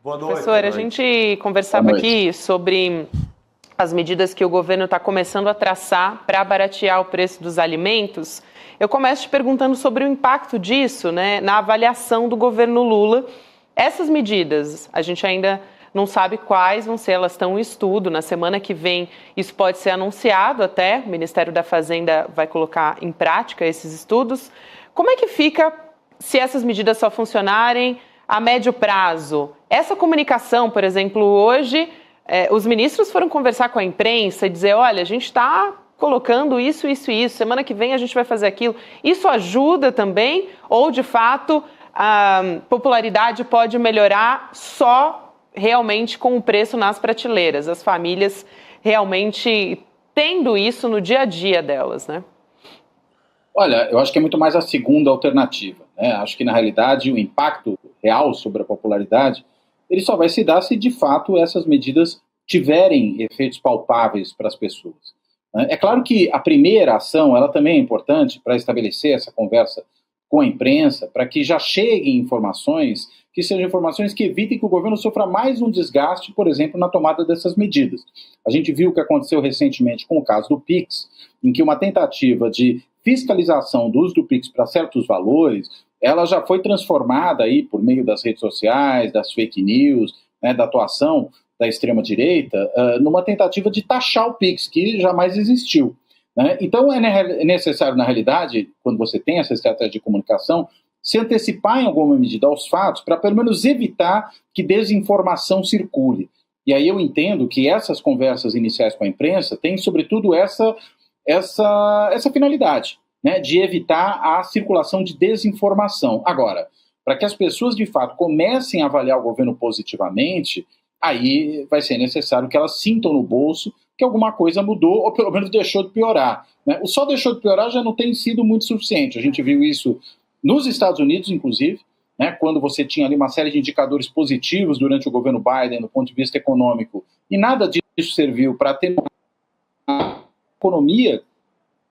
Boa noite. Professor, a gente conversava aqui sobre as medidas que o governo está começando a traçar para baratear o preço dos alimentos. Eu começo te perguntando sobre o impacto disso, né, na avaliação do governo Lula. Essas medidas, a gente ainda não sabe quais vão ser, elas estão em estudo. Na semana que vem isso pode ser anunciado até, o Ministério da Fazenda vai colocar em prática esses estudos. Como é que fica se essas medidas só funcionarem a médio prazo? Essa comunicação, por exemplo, hoje, os ministros foram conversar com a imprensa e dizer, olha, a gente está colocando isso, isso e isso, semana que vem a gente vai fazer aquilo. Isso ajuda também? Ou, de fato, a popularidade pode melhorar só realmente com o preço nas prateleiras, as famílias realmente tendo isso no dia a dia delas, né? Olha, eu acho que é muito mais a segunda alternativa, né? Acho que, na realidade, o impacto real sobre a popularidade, ele só vai se dar se, de fato, essas medidas tiverem efeitos palpáveis para as pessoas. É claro que a primeira ação, ela também é importante para estabelecer essa conversa com a imprensa, para que já cheguem informações que sejam informações que evitem que o governo sofra mais um desgaste, por exemplo, na tomada dessas medidas. A gente viu o que aconteceu recentemente com o caso do PIX, em que uma tentativa de fiscalização do uso do PIX para certos valores, ela já foi transformada aí por meio das redes sociais, das fake news, né, da atuação da extrema-direita, numa tentativa de taxar o PIX, que jamais existiu. Né? Então é necessário, na realidade, quando você tem essa estratégia de comunicação, se antecipar em alguma medida aos fatos para pelo menos evitar que desinformação circule. E aí eu entendo que essas conversas iniciais com a imprensa têm, sobretudo, essa finalidade, né, de evitar a circulação de desinformação. Agora, para que as pessoas, de fato, comecem a avaliar o governo positivamente, aí vai ser necessário que elas sintam no bolso que alguma coisa mudou, ou pelo menos deixou de piorar. Né? O só deixou de piorar já não tem sido muito suficiente. A gente viu isso nos Estados Unidos, inclusive, né, quando você tinha ali uma série de indicadores positivos durante o governo Biden, do ponto de vista econômico, e nada disso serviu para ter uma economia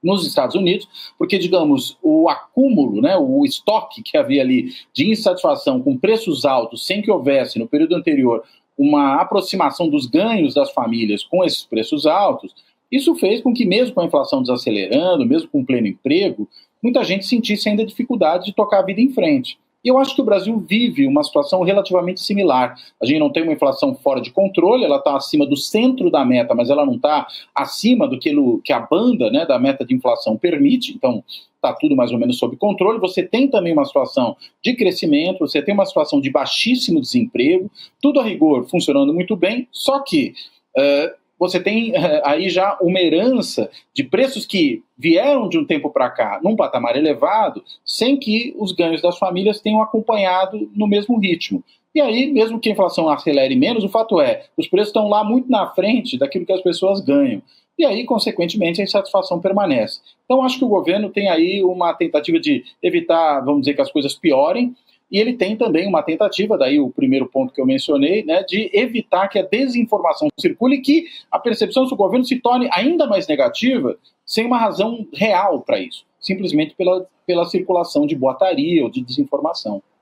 nos Estados Unidos, porque, digamos, o acúmulo, né, o estoque que havia ali de insatisfação com preços altos, sem que houvesse, no período anterior, uma aproximação dos ganhos das famílias com esses preços altos, isso fez com que, mesmo com a inflação desacelerando, mesmo com pleno emprego, muita gente sentisse ainda dificuldade de tocar a vida em frente. E eu acho que o Brasil vive uma situação relativamente similar. A gente não tem uma inflação fora de controle, ela está acima do centro da meta, mas ela não está acima do que a banda, né, da meta de inflação permite, então está tudo mais ou menos sob controle. Você tem também uma situação de crescimento, você tem uma situação de baixíssimo desemprego, tudo a rigor funcionando muito bem, só que você tem aí já uma herança de preços que vieram de um tempo para cá num patamar elevado, sem que os ganhos das famílias tenham acompanhado no mesmo ritmo. E aí, mesmo que a inflação acelere menos, o fato é, os preços estão lá muito na frente daquilo que as pessoas ganham. E aí, consequentemente, a insatisfação permanece. Então, acho que o governo tem aí uma tentativa de evitar, vamos dizer, que as coisas piorem, e ele tem também uma tentativa, daí o primeiro ponto que eu mencionei, né, de evitar que a desinformação circule e que a percepção do governo se torne ainda mais negativa, sem uma razão real para isso, simplesmente pela circulação de boataria ou de desinformação.